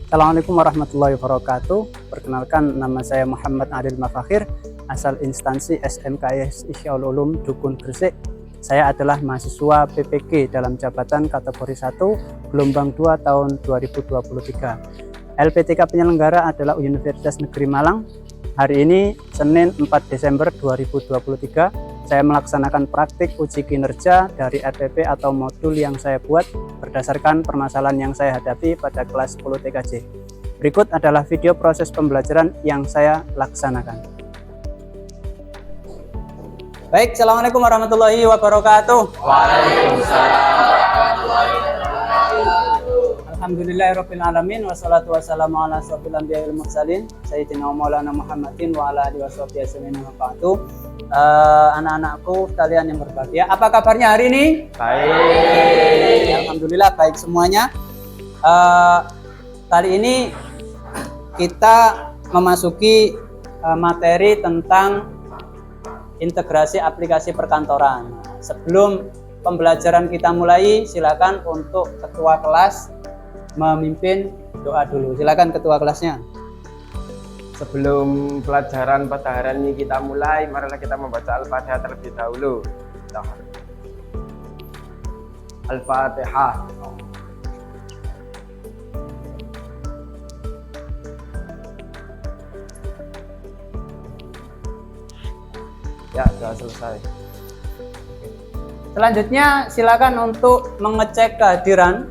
Assalamualaikum warahmatullahi wabarakatuh. Perkenalkan, nama saya Muhammad Adil Mafakhir, asal instansi SMKS Ihyaul Ulum Dukun Gresik. Saya adalah mahasiswa PPG dalam jabatan kategori 1 gelombang 2 tahun 2023. LPTK penyelenggara adalah Universitas Negeri Malang. Hari ini Senin 4 Desember 2023, saya melaksanakan praktik uji kinerja dari RPP atau modul yang saya buat berdasarkan permasalahan yang saya hadapi pada kelas 10 TKJ. Berikut adalah video proses pembelajaran yang saya laksanakan. Baik, Assalamualaikum warahmatullahi wabarakatuh. Waalaikumsalam warahmatullahi wabarakatuh. Alhamdulillahirabbil alamin wassalatu wassalamu ala asyrofil anbiya'i wal mursalin sayyidina Maulana Muhammadin wa ala alihi washabihi ajmain. Anak-anakku sekalian yang berbahagia, apa kabarnya hari ini? Baik. Alhamdulillah baik semuanya. Kali ini kita memasuki materi tentang integrasi aplikasi perkantoran. Sebelum pembelajaran kita mulai, silakan untuk ketua kelas memimpin doa dulu. Silakan ketua kelasnya. Sebelum pelajaran pada hari ini kita mulai, marilah kita membaca Al-Fatihah terlebih dahulu. Al-Fatihah. Ya, sudah selesai. Selanjutnya silakan untuk mengecek kehadiran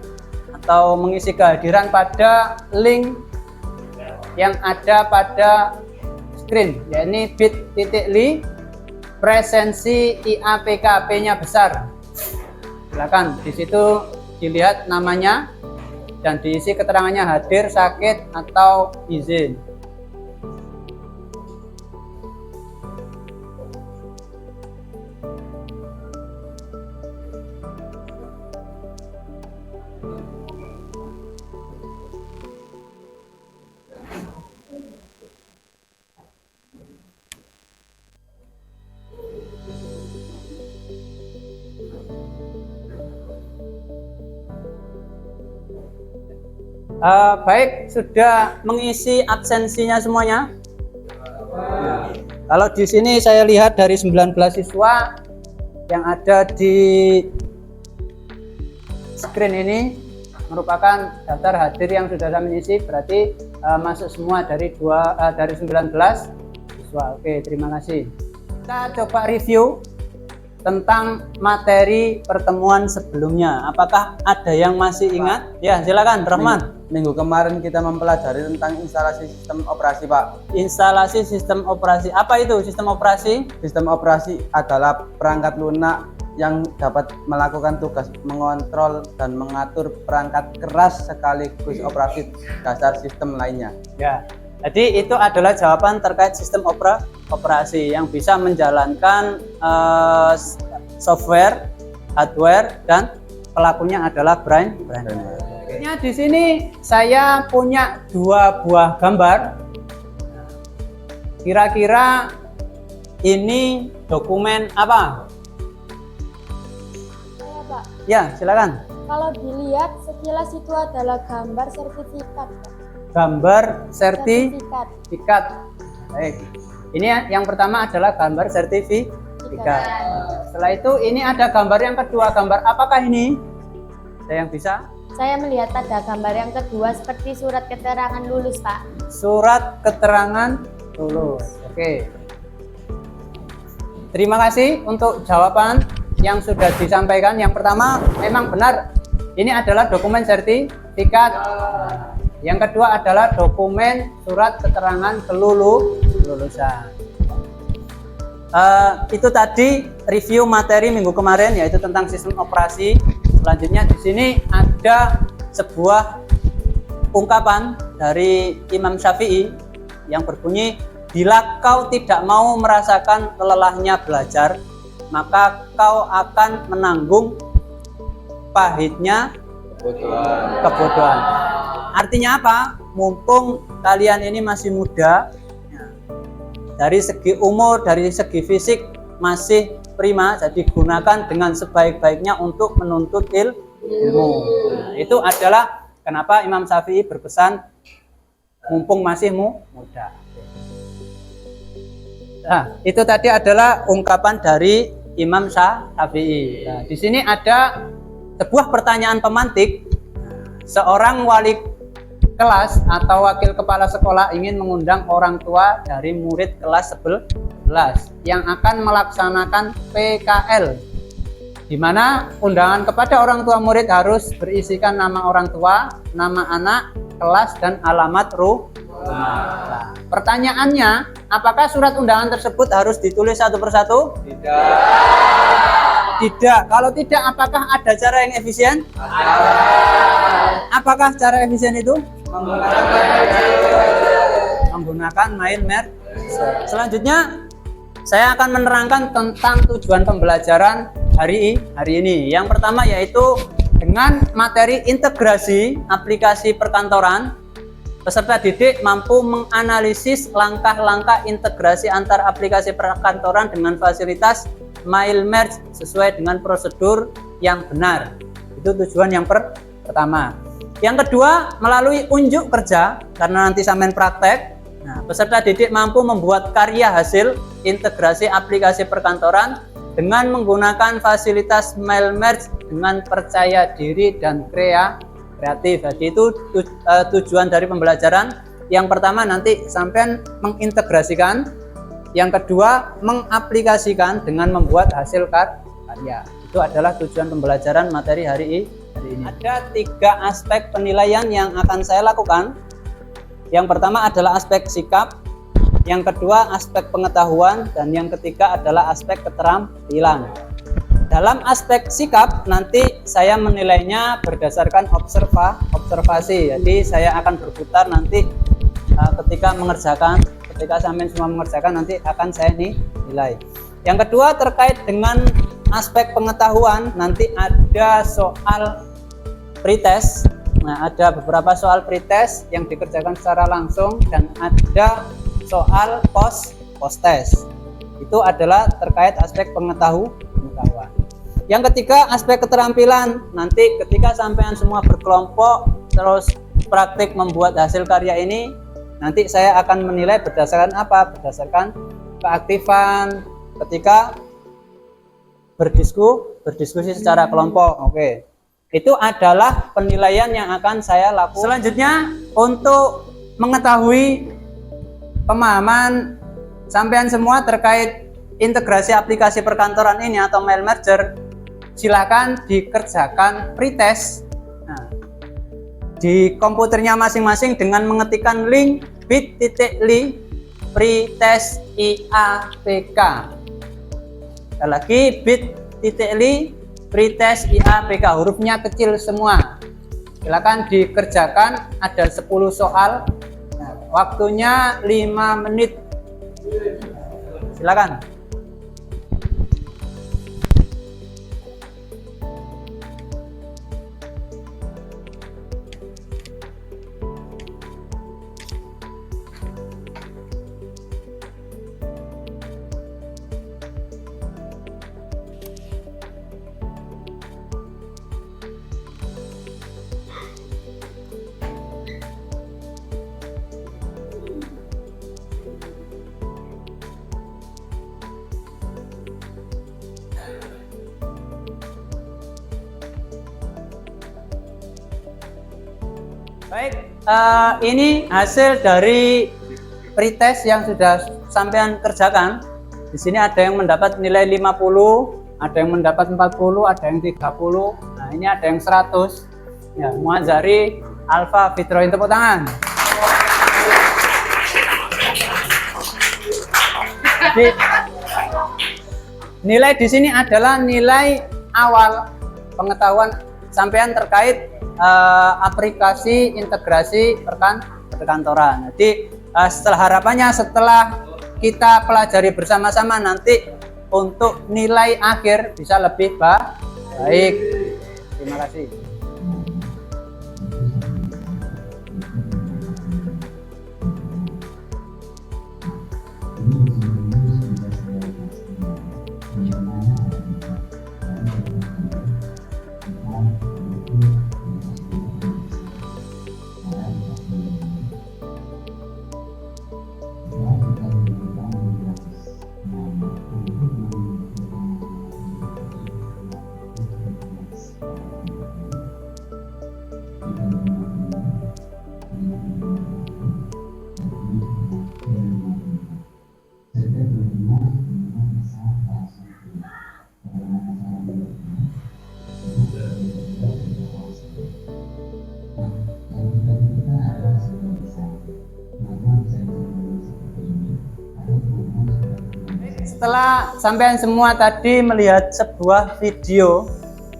atau mengisi kehadiran pada link yang ada pada screen, yakni bit.ly presensi IAPKP-nya besar. Silakan di situ dilihat namanya dan diisi keterangannya hadir, sakit atau izin. Baik, sudah mengisi absensinya semuanya? Kalau di sini saya lihat dari 19 siswa yang ada di screen ini merupakan daftar hadir yang sudah saya mengisi, berarti masuk semua dari 19 siswa. Oke, terima kasih. Kita coba review tentang materi pertemuan sebelumnya. Apakah ada yang masih ingat? Ya, silakan, Rahman. Minggu kemarin kita mempelajari tentang instalasi sistem operasi, Pak. Instalasi sistem operasi. Apa itu sistem operasi? Sistem operasi adalah perangkat lunak yang dapat melakukan tugas mengontrol dan mengatur perangkat keras sekaligus operasi dasar sistem lainnya. Ya, jadi itu adalah jawaban terkait sistem operasi yang bisa menjalankan software, hardware, dan pelakunya adalah brain. Di sini saya punya 2 buah gambar. Kira-kira ini dokumen apa? Pak. Ya, silakan. Kalau dilihat sekilas itu adalah gambar sertifikat, Pak. Gambar sertifikat. Baik. Ini yang pertama adalah gambar sertifikat. Setelah itu ini ada gambar yang kedua. Gambar apakah ini? Ada yang bisa? Saya melihat ada gambar yang kedua seperti surat keterangan lulus, Pak. Surat keterangan lulus. Oke. Terima kasih untuk jawaban yang sudah disampaikan. Yang pertama memang benar, ini adalah dokumen sertifikat. Yang kedua adalah dokumen surat keterangan kelulusan. Itu tadi review materi minggu kemarin, yaitu tentang sistem operasi. Selanjutnya di sini ada sebuah ungkapan dari Imam Syafi'i yang berbunyi, bila kau tidak mau merasakan kelelahnya belajar, maka kau akan menanggung pahitnya kebodohan. Artinya apa? Mumpung kalian ini masih muda, dari segi umur, dari segi fisik masih prima, jadi gunakan dengan sebaik-baiknya untuk menuntut ilmu. Nah, itu adalah kenapa Imam Syafi'i berpesan mumpung masih muda. Nah, itu tadi adalah ungkapan dari Imam Syafi'i. Nah, di sini ada sebuah pertanyaan pemantik. Seorang wali kelas atau wakil kepala sekolah ingin mengundang orang tua dari murid kelas 11 yang akan melaksanakan PKL, di mana undangan kepada orang tua murid harus berisikan nama orang tua, nama anak, kelas, dan alamat rumah. Nah, pertanyaannya, apakah surat undangan tersebut harus ditulis satu persatu? Tidak. Kalau tidak, apakah ada cara yang efisien? Apakah cara efisien itu? Menggunakan mind map. Selanjutnya, saya akan menerangkan tentang tujuan pembelajaran hari ini. Yang pertama yaitu dengan materi integrasi aplikasi perkantoran, peserta didik mampu menganalisis langkah-langkah integrasi antar aplikasi perkantoran dengan fasilitas mail merge sesuai dengan prosedur yang benar. Itu tujuan yang pertama. Yang kedua, melalui unjuk kerja, karena nanti sampean praktek. Nah, peserta didik mampu membuat karya hasil integrasi aplikasi perkantoran dengan menggunakan fasilitas mail merge dengan percaya diri dan kreatif. Jadi itu tujuan dari pembelajaran. Yang pertama nanti sampean mengintegrasikan, yang kedua mengaplikasikan dengan membuat hasil karya. Itu adalah tujuan pembelajaran materi hari ini. Ada 3 aspek penilaian yang akan saya lakukan. Yang pertama adalah aspek sikap, yang kedua aspek pengetahuan, dan yang ketiga adalah aspek keterampilan. Dalam aspek sikap nanti saya menilainya berdasarkan observasi. Jadi saya akan berputar nanti ketika sampai semua mengerjakan nanti akan saya nilai. Yang kedua terkait dengan aspek pengetahuan, nanti ada soal pretest. Nah, ada beberapa soal pretest yang dikerjakan secara langsung dan ada soal post test. Itu adalah terkait aspek pengetahuan. Yang ketiga, aspek keterampilan. Nanti ketika sampean semua berkelompok terus praktik membuat hasil karya ini, nanti saya akan menilai berdasarkan apa? Berdasarkan keaktifan ketika berdiskusi secara kelompok. Oke. Itu adalah penilaian yang akan saya lakukan. Selanjutnya, untuk mengetahui pemahaman sampean semua terkait integrasi aplikasi perkantoran ini atau mail merger, silakan dikerjakan pretest. Nah, di komputernya masing-masing dengan mengetikkan link bit.ly pretest IAPK. Sekali lagi bit.ly pretest IAPK, hurufnya kecil semua. Silakan dikerjakan, ada 10 soal. Nah, waktunya 5 menit. Silakan. Baik, ini hasil dari pretest yang sudah sampean kerjakan. Di sini ada yang mendapat nilai 50, ada yang mendapat 40, ada yang 30. Nah, ini ada yang 100. Ya, Muazzari Alfa Fitroin, tepuk tangan. Jadi, nilai di sini adalah nilai awal pengetahuan sampean terkait aplikasi integrasi perkantoran. Jadi harapannya setelah kita pelajari bersama-sama nanti untuk nilai akhir bisa lebih baik. Terima kasih. setelah sampean semua tadi melihat sebuah video,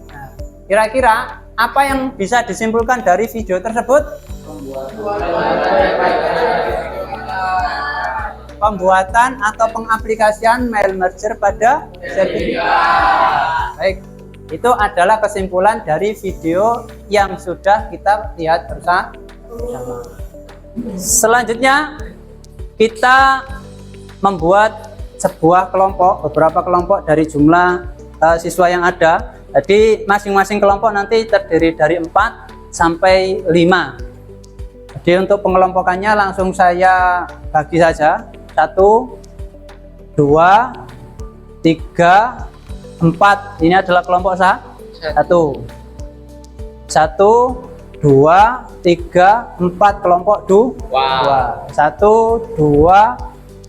nah, kira-kira apa yang bisa disimpulkan dari video tersebut? Pembuatan atau pengaplikasian mail merger pada sertifikat. Baik, itu adalah kesimpulan dari video yang sudah kita lihat bersama. Selanjutnya kita membuat sebuah kelompok, beberapa kelompok dari jumlah siswa yang ada. Jadi masing-masing kelompok nanti terdiri dari 4 sampai 5. Jadi untuk pengelompokannya langsung saya bagi saja. 1, 2, 3, 4. Ini adalah kelompok 1. 1, 2, 3, 4 kelompok 2. 1, 2,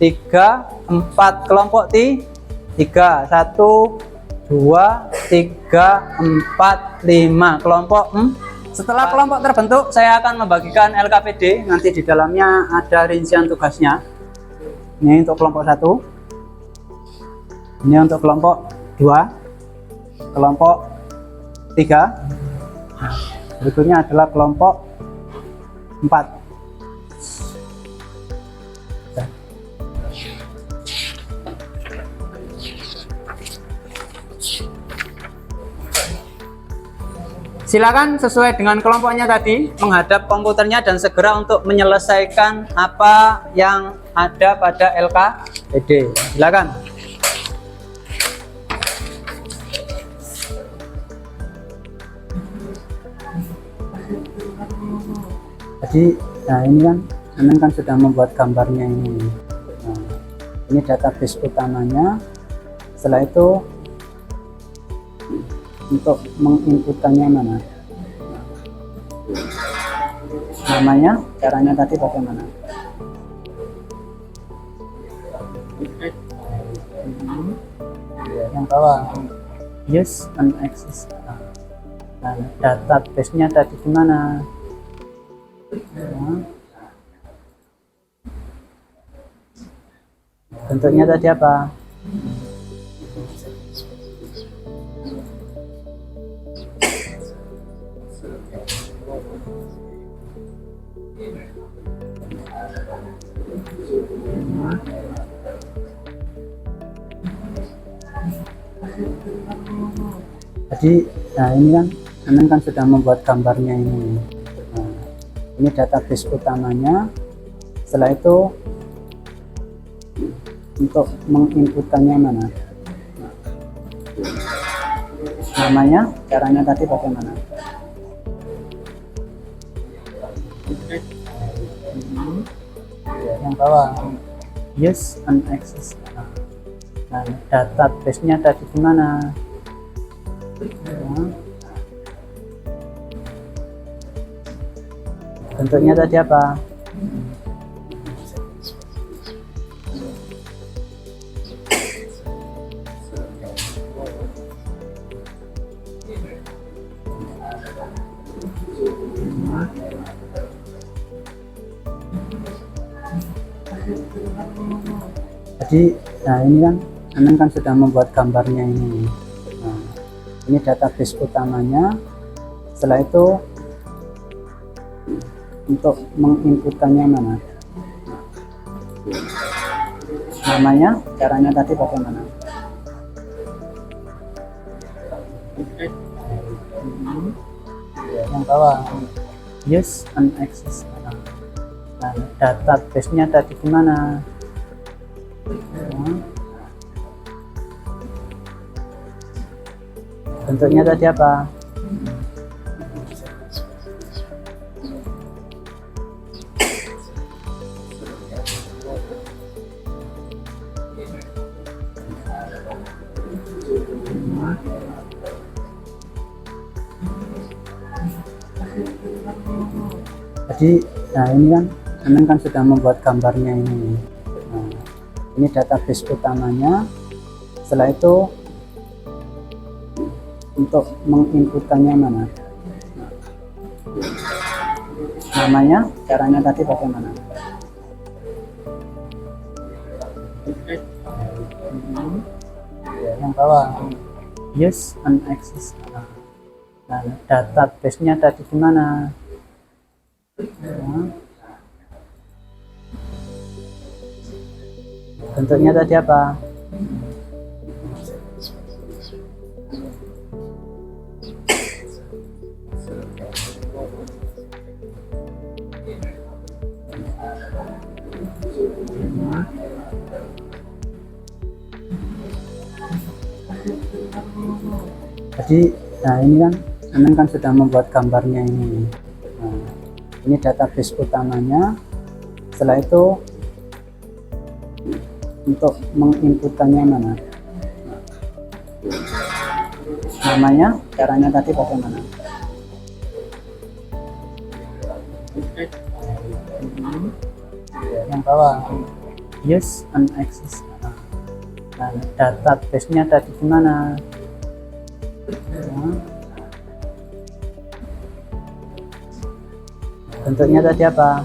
3, 4 kelompok 3. 1, 2, 3, 4, 5 kelompok. Setelah kelompok terbentuk, saya akan membagikan LKPD. Nanti di dalamnya ada rincian tugasnya. Ini untuk kelompok 1. Ini untuk kelompok 2. Kelompok 3. Nah, berikutnya adalah kelompok 4. Silakan sesuai dengan kelompoknya tadi menghadap komputernya dan segera untuk menyelesaikan apa yang ada pada LKPD. Silakan. Jadi, nah ini kan, Anda kan sudah membuat gambarnya ini. Nah, ini database utamanya. Setelah itu untuk menginputkannya mana? Namanya, caranya tadi bagaimana? Yang bawah, use and access. Nah, database-nya tadi di mana? Bentuknya tadi apa? Jadi, nah ini kan, Anda kan sudah membuat gambarnya ini. Nah, ini database utamanya. Setelah itu untuk menginputkannya mana? Namanya, caranya tadi bagaimana? Yang bawah, use and access. Nah, database-nya tadi di mana? Bentuknya tadi apa? Jadi, nah ini kan, Anda kan sudah membuat gambarnya ini. Nah, ini database utamanya. Setelah itu untuk menginputkannya mana? Namanya, caranya tadi bagaimana? Yang bawah, use and access. Nah, database-nya tadi di mana? Bentuknya tadi apa? Jadi, nah ini kan, Anda kan sudah membuat gambarnya ini. Nah, ini database utamanya. Setelah itu untuk menginputkannya mana? Namanya, caranya tadi bagaimana? Yang bawah use and access. Nah, database-nya tadi di mana? Bentuknya tadi apa? Jadi, nah ini kan Anan kan sudah membuat gambarnya ini. Nah, ini database utamanya. Setelah itu untuk menginputannya mana? Namanya, caranya tadi bagaimana? Yang bawah use and access. Nah, database-nya tadi di mana? Bentuknya tadi apa?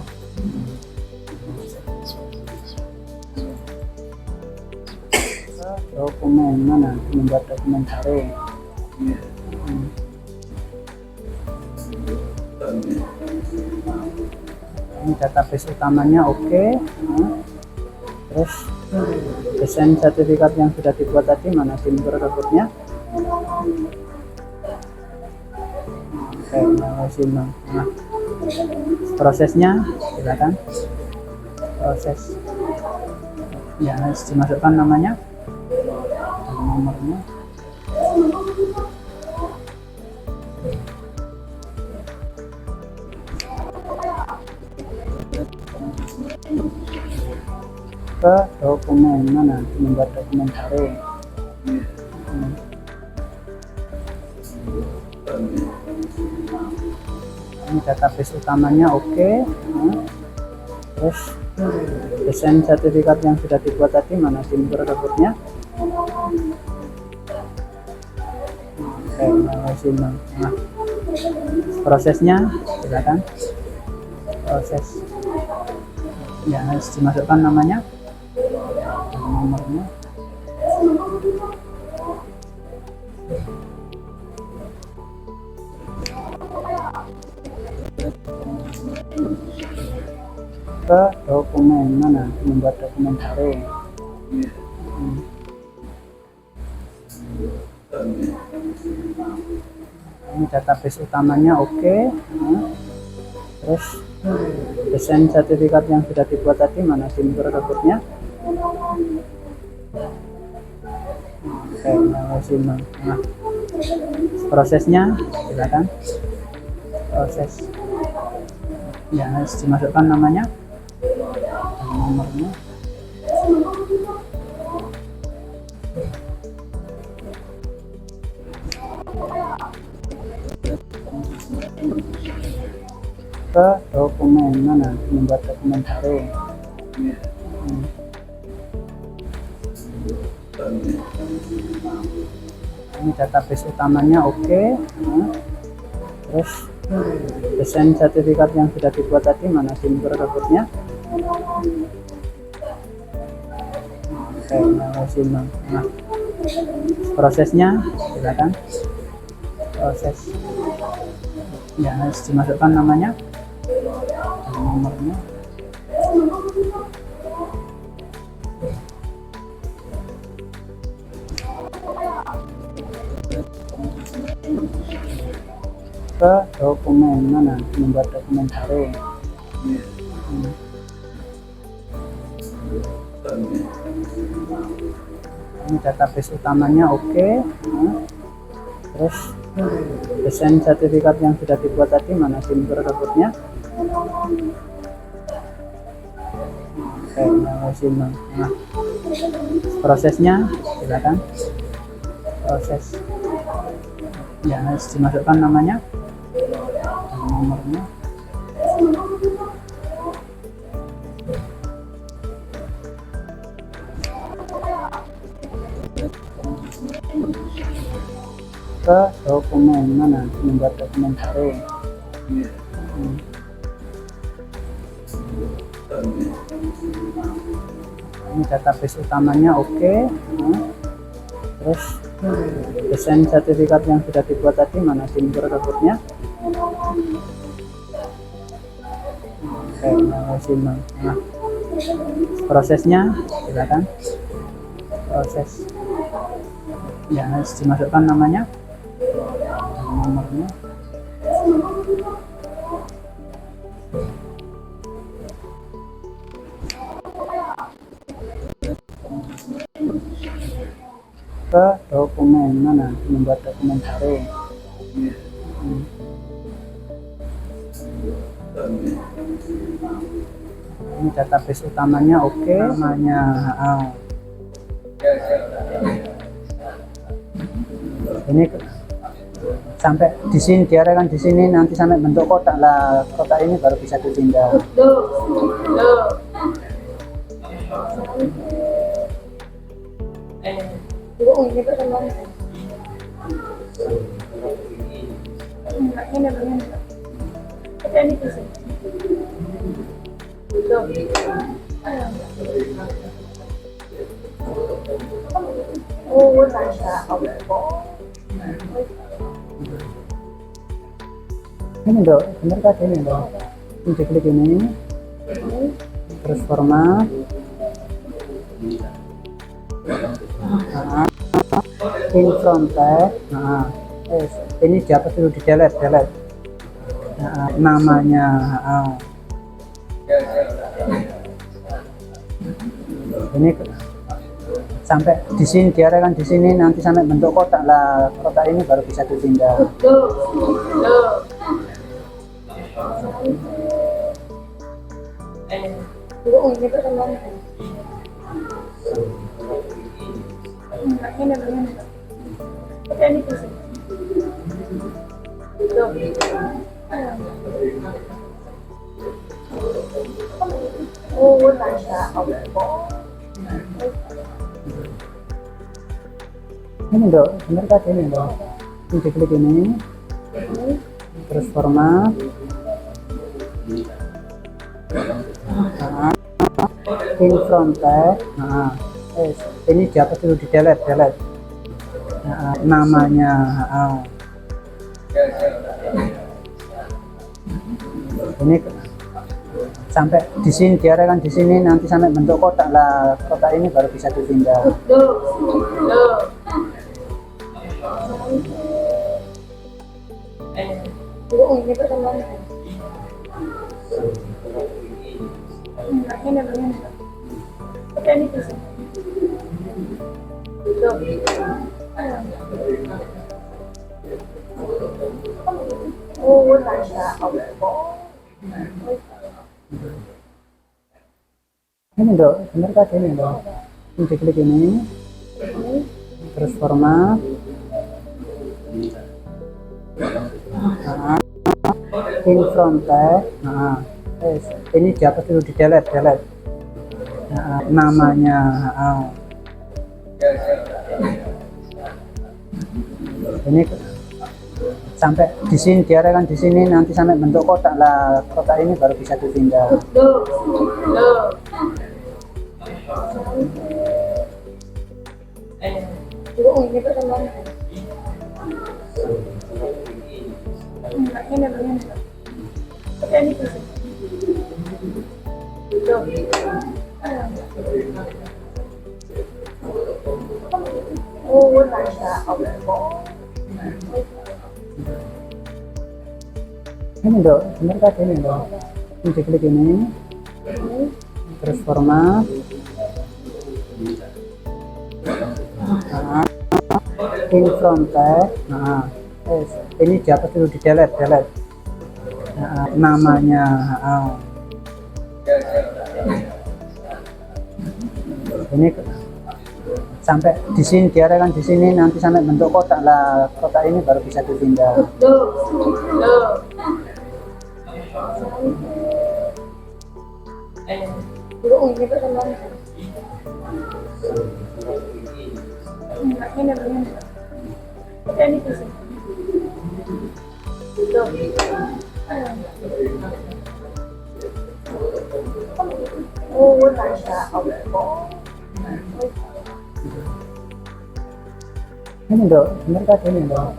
Dokumen mana? Membuat dokumen baru. Ini database utamanya oke. Terus desain sertifikat yang sudah dibuat tadi mana timber rekrutnya? Oke, nah, prosesnya silakan. Proses ya harus dimasukkan namanya dan nomornya. Ke dokumen mana? Membuat dokumen baru. Ini database utamanya oke. Terus desain sertifikat yang sudah dibuat tadi mana timber rekrutnya? Oke, nah, prosesnya silakan. Proses ya harus dimasukkan namanya dan nomornya. Ke dokumen mana? Membuat dokumen baru. Ini database utamanya oke. Terus desain sertifikat yang sudah dibuat tadi mana timber rekrutnya? Oke, nah, prosesnya silakan. Proses ya harus dimasukkan namanya dan nomornya. Ke dokumen mana? Membuat dokumen baru. Ini database utamanya oke. Terus desain sertifikat yang sudah dibuat tadi mana timber rekrutnya? Oke, nah, prosesnya silakan. Proses ya harus dimasukkan namanya dan nomornya. Ke dokumen mana? Membuat dokumen baru. Ini database utamanya oke. Terus desain sertifikat yang sudah dibuat tadi mana timber rekrutnya? Oke, nah, prosesnya silakan. Proses ya harus dimasukkan namanya dan nomornya. Ke dokumen mana? Membuat dokumen baru. Ini Ini database utamanya oke. Nah, terus desain sertifikat yang sudah dibuat tadi, mana SIM berikutnya? Oke, nah, SIM. Nah, prosesnya silakan. Proses ya, harus dimasukkan namanya, nomornya. Ke dokumen, mana membuat dokumen baru. Ini database utamanya oke, namanya ini sampai di sini, diarahkan di sini, nanti sampai bentuk kotak lah, kotak ini baru bisa dipindah. Ini dok, bener kan ini dok? Ini diklik ini, terus format. In from text. Nah, ini dihapus dulu, di delete. Nah, namanya. Ini sampai di sini, diarahkan di sini, nanti sampai bentuk kotak lah, kotak ini baru bisa dipindah. Ini dok, bener kan ini dok? Ini diklik ini, terus format. In from text. Nah, ini dihapus dulu, di delete. Nah, namanya. Ini sampai di sini, diarahkan di sini, nanti sampai bentuk kotak lah, kotak ini baru bisa dipindah. Ini dok, bener kan ini dok? Ini diklik ini, terus format. In from text. Nah, ini dihapus dulu, di delete. Nah, namanya. Ini sampai di sini, diarahkan di sini, nanti sampai bentuk kotak lah, kotak ini baru bisa dipindah. Ini dok, bener kan ini dok? Ini diklik ini, terus format. In from text. Nah, ini dihapus dulu, di delete. Nah, namanya. Ini sampai di sini, diarahkan di sini, nanti sampai bentuk kotak lah, kotak ini baru bisa dipindah. Ini dok, benar kan ini dok.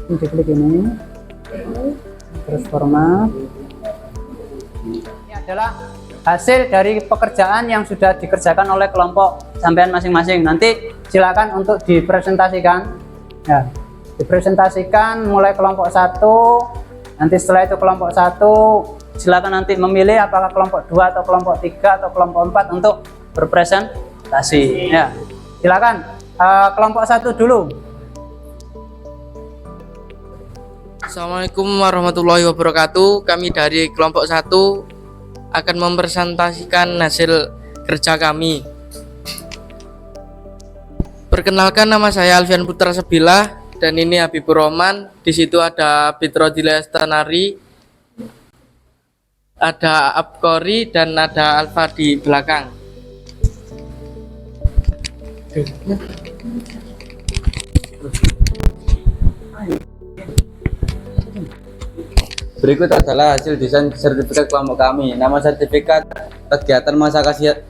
Ini diklik ini, terus format. Ini adalah hasil dari pekerjaan yang sudah dikerjakan oleh kelompok sampean masing-masing. Nanti silakan untuk dipresentasikan. Ya, dipresentasikan mulai kelompok 1. Nanti setelah itu kelompok 1 silakan nanti memilih apakah kelompok 2 atau kelompok 3 atau kelompok 4 untuk berpresentasi. Ya, silakan kelompok 1 dulu. Assalamualaikum warahmatullahi wabarakatuh. Kami dari kelompok 1 akan mempresentasikan hasil kerja kami. Perkenalkan, nama saya Alfian Putra Sebilah dan ini Habibur Roman. Di situ ada Fitro Dilestanari, ada Abkori dan ada Alfa di belakang. Berikut adalah hasil desain sertifikat kelompok kami. Nama sertifikat kegiatan masa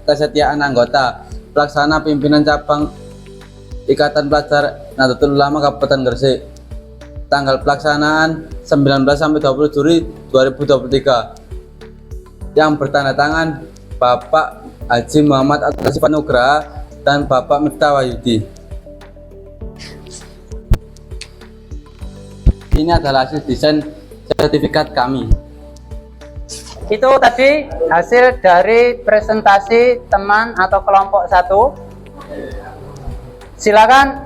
kesetiaan anggota pelaksana pimpinan cabang Ikatan Pelajar Nahdlatul Ulama Kabupaten Gresik. Tanggal pelaksanaan 19 sampai 20 Juli 2023. Yang bertanda tangan Bapak Haji Muhammad Atasifan Nugraha dan Bapak Miftah Wahyudi. Ini adalah hasil desain sertifikat kami. Itu tadi hasil dari presentasi teman atau kelompok 1. Silakan,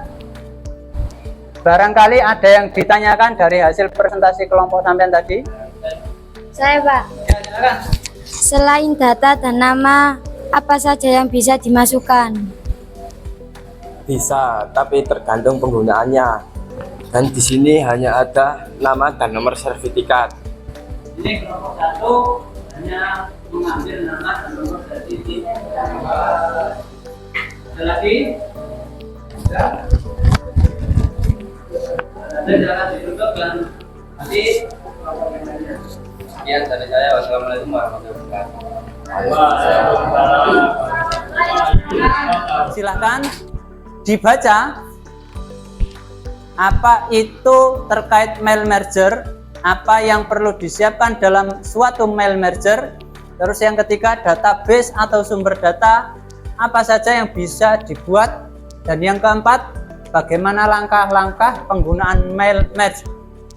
barangkali ada yang ditanyakan dari hasil presentasi kelompok sampean tadi. Saya, Pak. Ya, silakan. Selain data dan nama, apa saja yang bisa dimasukkan? Bisa, tapi tergantung penggunaannya. Dan di sini hanya ada nama dan nomor sertifikat. Ini kelompok 1 hanya mengambil nama dan nomor sertifikat. Ada lagi? Jangan ditutup dan nanti. Sekian dari saya. Wassalamualaikum warahmatullahi wabarakatuh. Silahkan dibaca apa itu terkait mail merger, apa yang perlu disiapkan dalam suatu mail merger. Terus yang ketiga, database atau sumber data apa saja yang bisa dibuat, dan yang keempat, bagaimana langkah-langkah penggunaan mail merge.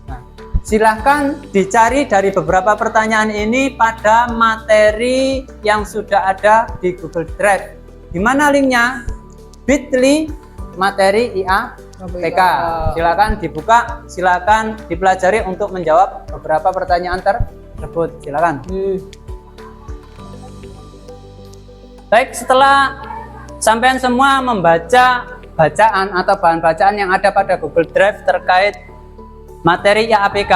Nah, silahkan dicari dari beberapa pertanyaan ini pada materi yang sudah ada di Google Drive. Di mana linknya? Bit.ly materi IAPK. Silakan dibuka, silakan dipelajari untuk menjawab beberapa pertanyaan tersebut. Silakan. Baik, setelah sampean semua membaca bacaan atau bahan bacaan yang ada pada Google Drive terkait materi IAPK,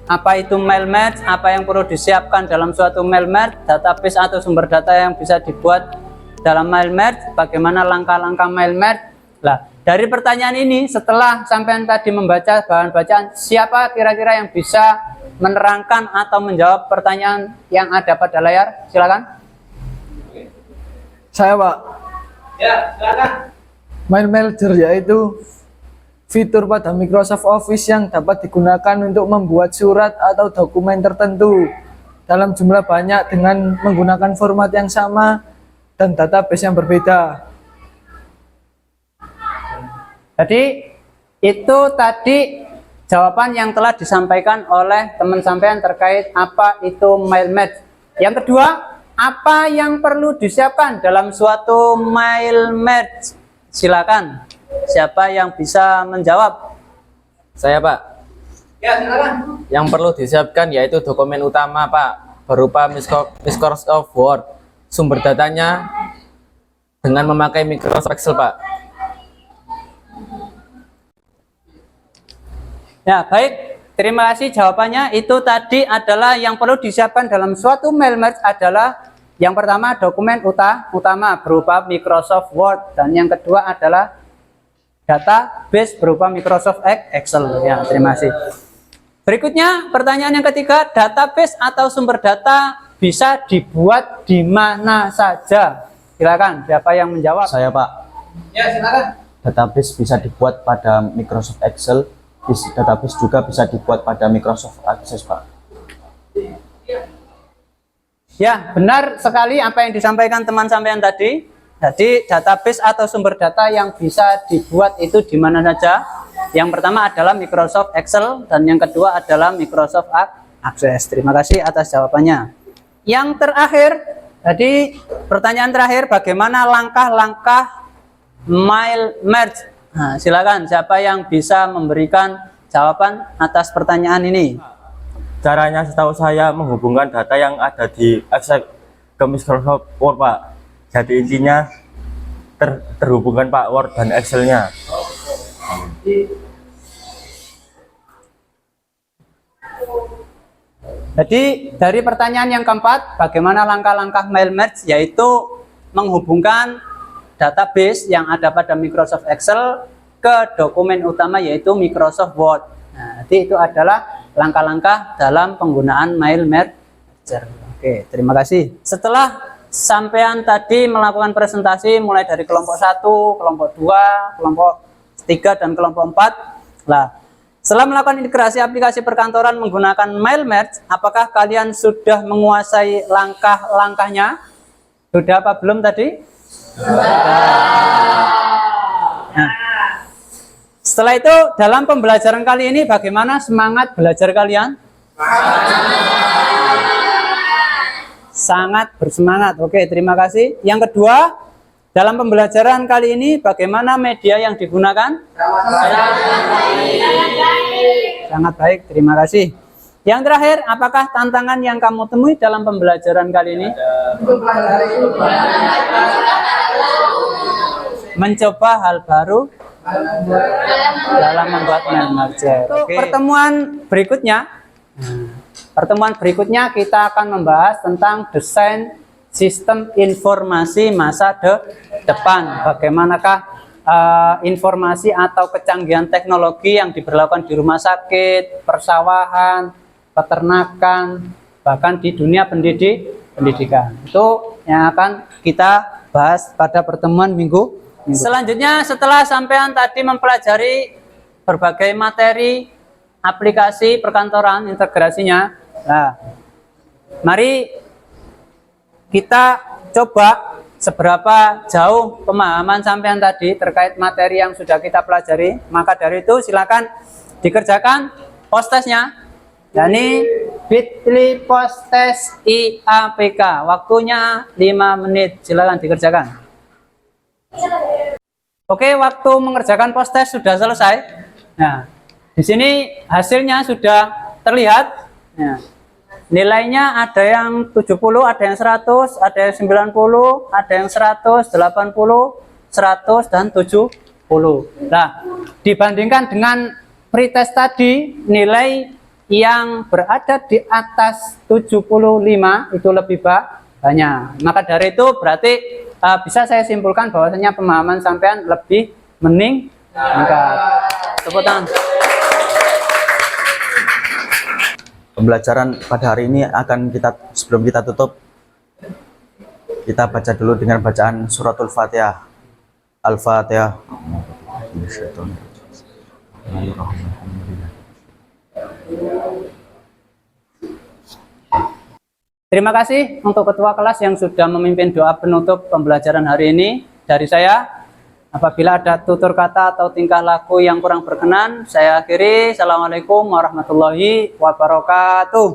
apa itu mail merge, apa yang perlu disiapkan dalam suatu mail merge, database atau sumber data yang bisa dibuat dalam mail merge, bagaimana langkah-langkah mail merge. Nah, dari pertanyaan ini, setelah sampean tadi membaca bahan bacaan, siapa kira-kira yang bisa menerangkan atau menjawab pertanyaan yang ada pada layar? Silakan. Saya, Pak. Ya, silakan. Mail merger yaitu fitur pada Microsoft Office yang dapat digunakan untuk membuat surat atau dokumen tertentu dalam jumlah banyak dengan menggunakan format yang sama dan database yang berbeda. Jadi itu tadi jawaban yang telah disampaikan oleh teman sampean terkait apa itu mail merge. Yang kedua, apa yang perlu disiapkan dalam suatu mail merge? Silakan. Siapa yang bisa menjawab? Saya, Pak. Ya, silakan. Yang perlu disiapkan yaitu dokumen utama, Pak, berupa Microsoft Word. Sumber datanya dengan memakai Microsoft Excel, Pak. Ya, baik. Terima kasih jawabannya. Itu tadi adalah yang perlu disiapkan dalam suatu mail merge adalah yang pertama dokumen utama berupa Microsoft Word, dan yang kedua adalah database berupa Microsoft Excel. Ya, terima kasih. Berikutnya pertanyaan yang ketiga, database atau sumber data bisa dibuat di mana saja? Silakan, siapa yang menjawab? Saya Pak. Ya, silakan. Database bisa dibuat pada Microsoft Excel, database juga bisa dibuat pada Microsoft Access Pak. Ya, benar sekali apa yang disampaikan teman sampean tadi. Jadi database atau sumber data yang bisa dibuat itu di mana saja. Yang pertama adalah Microsoft Excel dan yang kedua adalah Microsoft Access. Terima kasih atas jawabannya. Yang terakhir, tadi pertanyaan terakhir, bagaimana langkah-langkah mail merge? Nah, silakan siapa yang bisa memberikan jawaban atas pertanyaan ini? Caranya setahu saya menghubungkan data yang ada di Excel ke Microsoft Word Pak. Jadi intinya terhubungkan Pak Word dan Excelnya. Jadi dari pertanyaan yang keempat, bagaimana langkah-langkah mail merge, yaitu menghubungkan database yang ada pada Microsoft Excel ke dokumen utama yaitu Microsoft Word. Nah, jadi itu adalah langkah-langkah dalam penggunaan mail merger. Oke, terima kasih. Setelah sampean tadi melakukan presentasi mulai dari kelompok 1, kelompok 2, kelompok 3 dan kelompok 4. Nah, setelah melakukan integrasi aplikasi perkantoran menggunakan mail merge, apakah kalian sudah menguasai langkah-langkahnya? Sudah apa belum tadi? Nah, setelah itu dalam pembelajaran kali ini bagaimana semangat belajar kalian? Sangat bersemangat. Oke, terima kasih. Yang kedua, dalam pembelajaran kali ini bagaimana media yang digunakan? Sangat baik, terima kasih. Yang terakhir, apakah tantangan yang kamu temui dalam pembelajaran kali ini? Mencoba hal baru dalam membuat mail merger. Pertemuan berikutnya kita akan membahas tentang desain sistem informasi masa depan. Bagaimanakah informasi atau kecanggihan teknologi yang diberlakukan di rumah sakit, persawahan, peternakan, bahkan di dunia pendidikan. Itu yang akan kita bahas pada pertemuan minggu. Selanjutnya, setelah sampean tadi mempelajari berbagai materi aplikasi perkantoran, integrasinya, nah, mari kita coba seberapa jauh pemahaman sampean tadi terkait materi yang sudah kita pelajari. Maka dari itu silakan dikerjakan post testnya. Yani Bitly post test IAPK. Waktunya 5 menit. Silakan dikerjakan. Oke, waktu mengerjakan post test sudah selesai. Nah, di sini hasilnya sudah terlihat. Nah, nilainya ada yang 70, ada yang 100, ada yang 90, ada yang 100, 80, 100, dan 70. Nah, dibandingkan dengan pretest tadi, nilai yang berada di atas 75 itu lebih banyak. Maka dari itu berarti bisa saya simpulkan bahwasanya pemahaman sampean lebih meningkat. Tepuk tangan. Pembelajaran pada hari ini akan sebelum kita tutup, kita baca dulu dengan bacaan suratul Fatihah. Al-Fatihah. Terima kasih untuk ketua kelas yang sudah memimpin doa penutup pembelajaran hari ini. Dari saya, apabila ada tutur kata atau tingkah laku yang kurang berkenan, saya akhiri. Assalamualaikum warahmatullahi wabarakatuh.